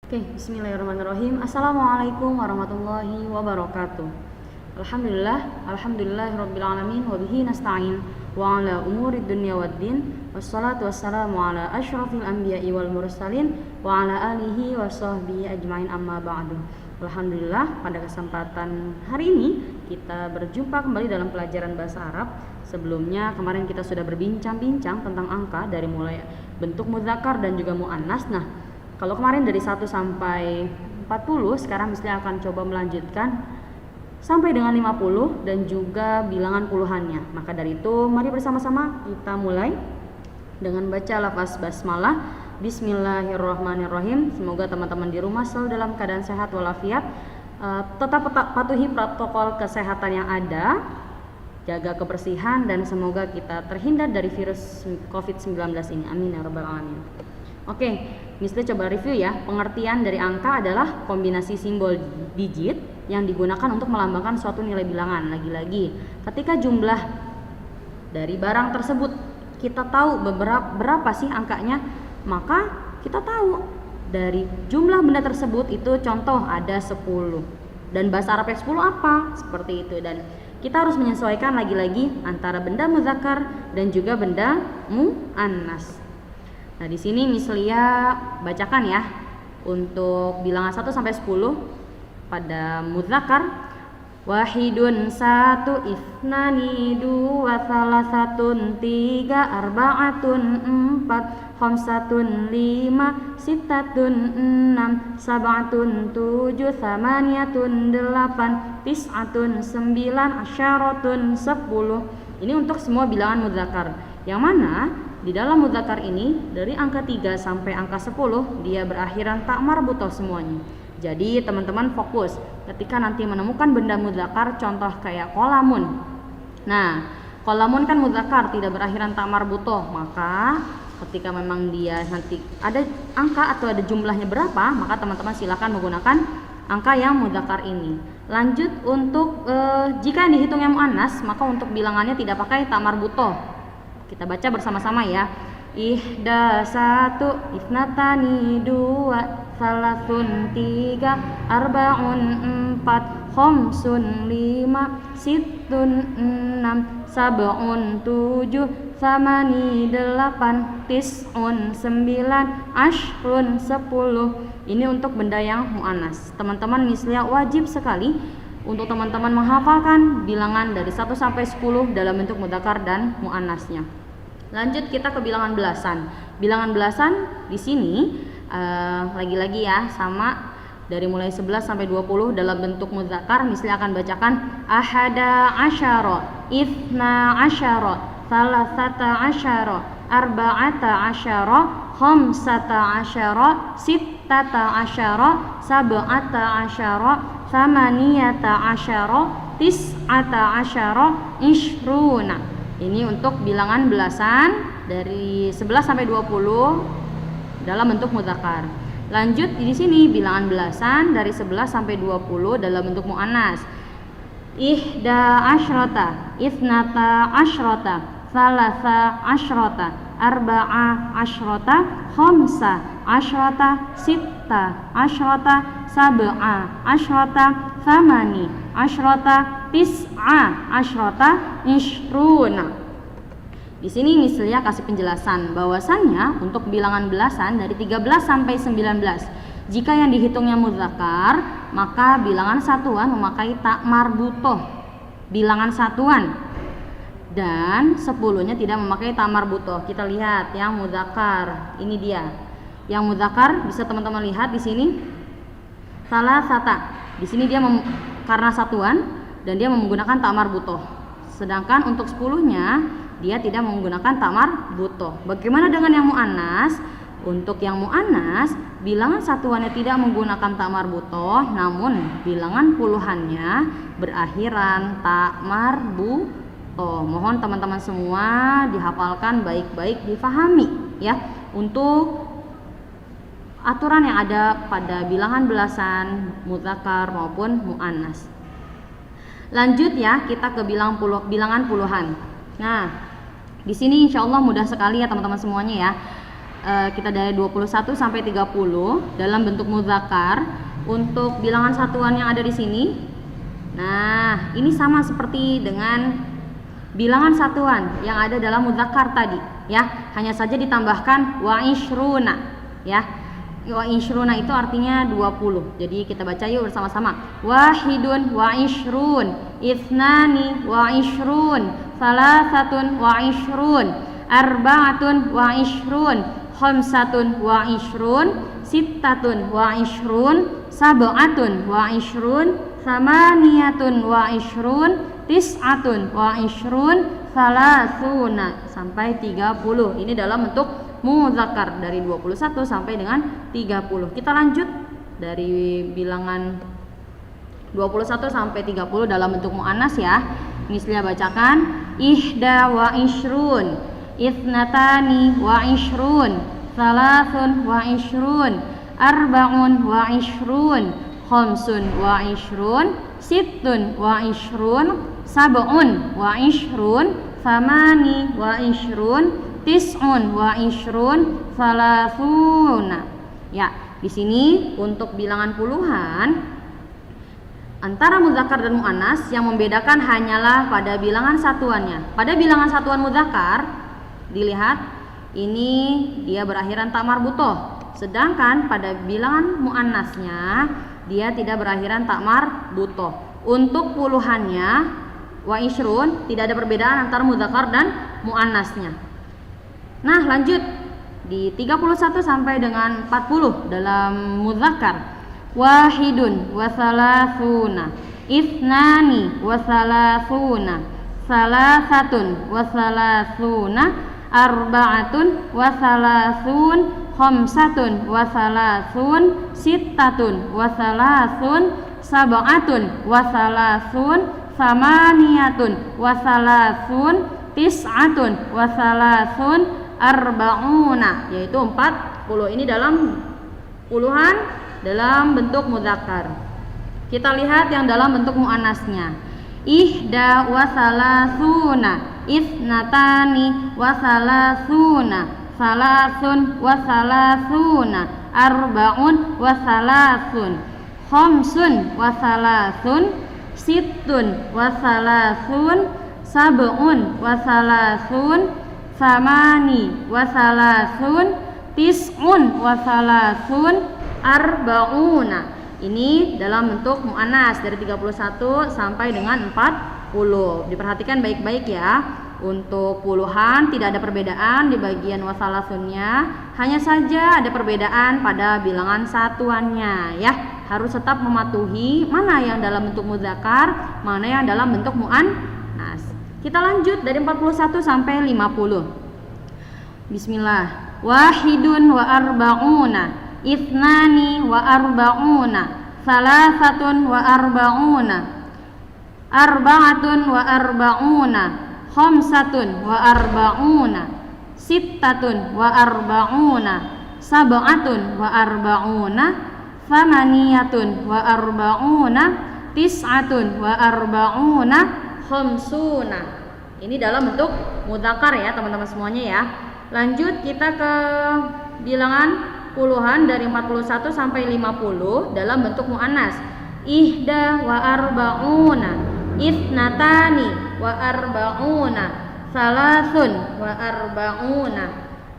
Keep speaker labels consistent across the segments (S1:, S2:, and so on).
S1: Oke, bismillahirrahmanirrahim. Assalamualaikum warahmatullahi wabarakatuh. Alhamdulillahirabbil alamin wa bihi nasta'in wa ala umurid dunya waddin. Wassalatu wassalamu ala asyrafil anbiya'i wal mursalin wa ala alihi wa sahbihi ajmain, amma ba'du. Alhamdulillah, pada kesempatan hari ini kita berjumpa kembali dalam pelajaran bahasa Arab. Sebelumnya kemarin kita sudah berbincang-bincang tentang angka dari mulai bentuk mudzakkar dan juga muannas. Nah, kalau kemarin dari 1 sampai 40, sekarang misalnya akan coba melanjutkan sampai dengan 50 dan juga bilangan puluhannya. Maka dari itu, mari bersama-sama kita mulai dengan baca lafaz basmalah. Bismillahirrahmanirrahim. Semoga teman-teman di rumah selalu dalam keadaan sehat walafiat. Tetap patuhi protokol kesehatan yang ada, jaga kebersihan, dan semoga kita terhindar dari virus COVID-19 ini. Amin ya rabbal alamin. Oke, misalnya coba review ya. Pengertian dari angka adalah kombinasi simbol digit yang digunakan untuk melambangkan suatu nilai bilangan. Lagi-lagi, ketika jumlah dari barang tersebut kita tahu berapa sih angkanya, maka kita tahu dari jumlah benda tersebut itu contoh ada 10. Dan bahasa Arabnya 10 apa? Seperti itu. Dan kita harus menyesuaikan lagi-lagi antara benda mudzakkar dan juga benda muannas. Nah, di sini mislia bacakan ya. Untuk bilangan 1 sampai 10 pada mudzakkar, wahidun, 1, ifnani, 2, salasatun, 3, arba'atun, 4, khamsatun, 5, sittatun, 6, sab'atun, 7, thamaniyatun, 8, tis'atun, 9, asyaratun, 10. Ini untuk semua bilangan mudzakkar. Yang mana di dalam mudzakkar ini dari angka 3 sampai angka 10 dia berakhiran tak marbutoh semuanya. Jadi teman-teman fokus ketika nanti menemukan benda mudzakkar, contoh kayak kolamun. Nah, kolamun kan mudzakkar tidak berakhiran tak marbutoh, maka ketika memang dia nanti ada angka atau ada jumlahnya berapa, maka teman-teman silakan menggunakan angka yang mudzakkar ini. Lanjut untuk jika yang dihitungnya muannas, maka untuk bilangannya tidak pakai tak marbutoh. Kita baca bersama-sama ya. Ihda, 1, ifnatani, 2, salasun, 3, arba'un, 4, khamsun, 5, sittun, 6, sab'un, 7, thamani, 8, tis'un, 9, ashrun, 10. Ini untuk benda yang muannas. Teman-teman misalnya wajib sekali untuk teman-teman menghafalkan bilangan dari 1 sampai 10 dalam bentuk mudzakkar dan muannasnya. Lanjut kita ke bilangan belasan. Bilangan belasan di sini lagi-lagi ya sama dari mulai 11 sampai 20 dalam bentuk mudzakkar. Misalnya akan bacakan ahada asyara, ithna asyara, salasata asyara, arba'ata asyara, khamsata asyara, sittata asyara, sab'ata asyara, thamaniyata asyara, tis'ata asyara, ishruna. Ini untuk bilangan belasan dari 11 sampai 20 dalam bentuk mudzakkar. Lanjut di sini bilangan belasan dari 11 sampai 20 dalam bentuk muannas. Ihda asyrata, ithnata asyrata, thalatha asyrata, arba'a asyrata, khamsa asyrata, sitta asyrata, sab'a asyrata, thamani asyrata, tis'a asyrata, ishruna. Di sini misalnya kasih penjelasan bahwasannya untuk bilangan belasan dari 13 sampai 19, jika yang dihitungnya mudzakkar, maka bilangan satuan memakai tak marbutoh, bilangan satuan. Dan 10-nya tidak memakai tak marbutoh. Kita lihat yang mudzakkar. Ini dia. Yang mudzakkar bisa teman-teman lihat di sini. Salasata. Di sini dia karena satuan dan dia menggunakan tak marbutoh. Sedangkan untuk 10-nya dia tidak menggunakan tak marbutoh. Bagaimana dengan yang muannas? Untuk yang muannas, bilangan satuannya tidak menggunakan tak marbutoh, namun bilangan puluhannya berakhiran tak marbutoh. Mohon teman-teman semua dihafalkan baik-baik, difahami ya untuk aturan yang ada pada bilangan belasan, mudzakkar maupun muannas. Lanjut ya, kita ke bilangan puluhan. Nah, di sini insya Allah mudah sekali ya teman-teman semuanya ya. kita dari 21 sampai 30 dalam bentuk mudzakkar. Untuk bilangan satuan yang ada di sini, nah ini sama seperti dengan bilangan satuan yang ada dalam mudzakkar tadi, ya. Hanya saja ditambahkan wa ishruna, ya. Wa ishruna itu artinya 20. Jadi kita baca yuk bersama-sama. Wahidun wa ishrun, ithnani wa ishrun, salasatun wa ishrun, arba'atun wa ishrun, khamsatun wa ishrun, sittatun wa ishrun, sab'atun wa ishrun, samaniyatun wa ishrun, tis'atun wa ishrun, salasuna sampai 30. Ini dalam bentuk mudzakkar dari 21 sampai dengan 30. Kita lanjut dari bilangan 21 sampai 30 dalam bentuk muannas, ya. Mislia bacakan ihda wa ishrun, ithnatani wa ishrun, salasun wa ishrun, arba'un wa ishrun, khamsun wa ishrun, sittun wa ishrun, sab'un wa ishrun, samani wa ishrun, tis'un wa ishrun, salasuna. Ya, di sini untuk bilangan puluhan antara mudzakkar dan muannas yang membedakan hanyalah pada bilangan satuannya. Pada bilangan satuan mudzakkar dilihat ini dia berakhiran ta marbutoh, sedangkan pada bilangan muannasnya dia tidak berakhiran ta marbutoh. Untuk puluhannya wa ishrun tidak ada perbedaan antara mudzakkar dan muannasnya. Nah, lanjut di 31 sampai dengan 40 dalam mudzakkar. Wahidun wa salasuna, ithnani wa salasuna, salasatun wa salasuna, arba'atun wa salasun, khamsatun wa salasun, sittatun wa salasun, sab'atun wa salasun, samaniyatun wa salasun, tis'atun wa salasun, arba'una, yaitu 40. Ini dalam puluhan dalam bentuk mudzakkar. Kita lihat yang dalam bentuk muannasnya. Ihda wa salasuna, ithnatani wa salasuna, salasun wa salasuna, arba'un wa salasun, khamsun wa salasun, sittun wa salasun, sab'un wa salasun, samani wa salasun, tis'un wa salasun, arba'una. Ini dalam bentuk muannas dari 31 sampai dengan 40. Diperhatikan baik-baik ya. Untuk puluhan tidak ada perbedaan di bagian wasalasunnya, hanya saja ada perbedaan pada bilangan satuannya, ya. Harus tetap mematuhi mana yang dalam bentuk mudzakkar, mana yang dalam bentuk muannas. Kita lanjut dari 41 sampai 50. Bismillah. Wahidun wa arba'una, ithnani wa arba'una, salasatun wa arba'una, arba'atun wa arba'una, khamsatun wa arba'una, sittatun wa arba'una, sab'atun wa arba'una, thamaniyatun wa arba'una, tis'atun wa arba'una, khamsuna. Ini dalam bentuk mudzakkar ya teman-teman semuanya ya. Lanjut kita ke bilangan puluhan dari 41 sampai 50 dalam bentuk muannas. Ihda wa arba'una, ithnatani wa arba'una, salasun wa arba'una,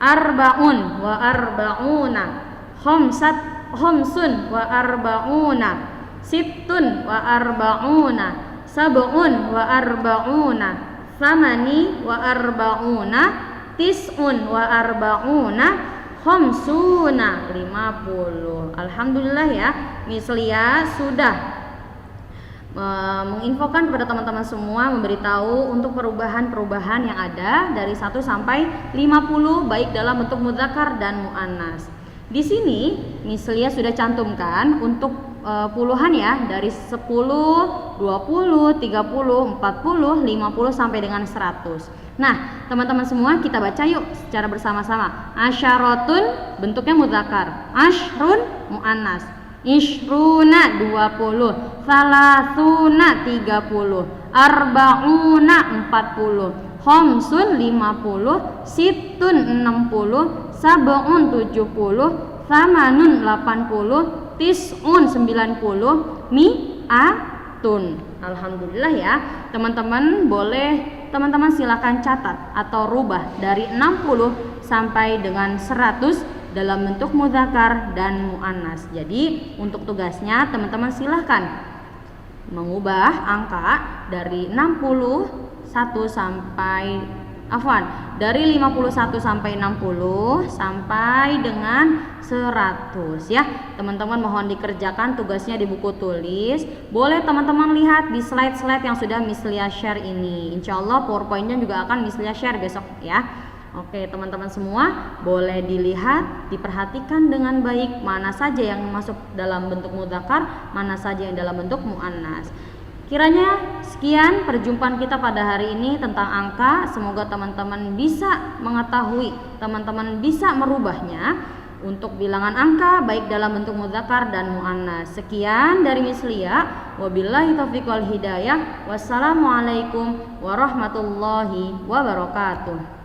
S1: arba'un wa arba'una, khamsun wa arba'una, sittun wa arba'una, sab'un wa arba'una, thamani wa arba'una, tis'un wa arba'una, khamsuna, 50. Alhamdulillah ya, Mislia sudah menginfokan kepada teman-teman semua, memberitahu untuk perubahan-perubahan yang ada dari 1 sampai 50 baik dalam bentuk mudzakkar dan muannas. Di sini Mislia sudah cantumkan untuk puluhan ya, dari 10, 20, 30, 40, 50 sampai dengan 100. Nah, teman-teman semua kita baca yuk secara bersama-sama. Asyaratun bentuknya mudzakkar, ashrun muannas, ishruna 20, salasuna 30, arba'una 40, khamsun 50, sittun 60, sab'un 70, thamanun 80, tis'un 90, mi'atun. Alhamdulillah ya. Teman-teman silakan catat atau rubah dari 60 sampai dengan 100 dalam bentuk mudzakkar dan muannas. Jadi untuk tugasnya teman-teman silahkan mengubah angka dari 51 sampai 60 sampai dengan 100 ya. Teman-teman mohon dikerjakan tugasnya di buku tulis. Boleh teman-teman lihat di slide-slide yang sudah Miss Lia share ini. Insya Allah PowerPoint-nya juga akan Miss Lia share besok ya. Oke teman-teman semua, boleh dilihat, diperhatikan dengan baik mana saja yang masuk dalam bentuk mudzakkar, mana saja yang dalam bentuk muannas. Kiranya sekian perjumpaan kita pada hari ini tentang angka. Semoga teman-teman bisa mengetahui, teman-teman bisa merubahnya untuk bilangan angka baik dalam bentuk mudzakkar dan muannas. Sekian dari Miss Lia. Wabillahi taufiq wal hidayah. Wassalamualaikum warahmatullahi wabarakatuh.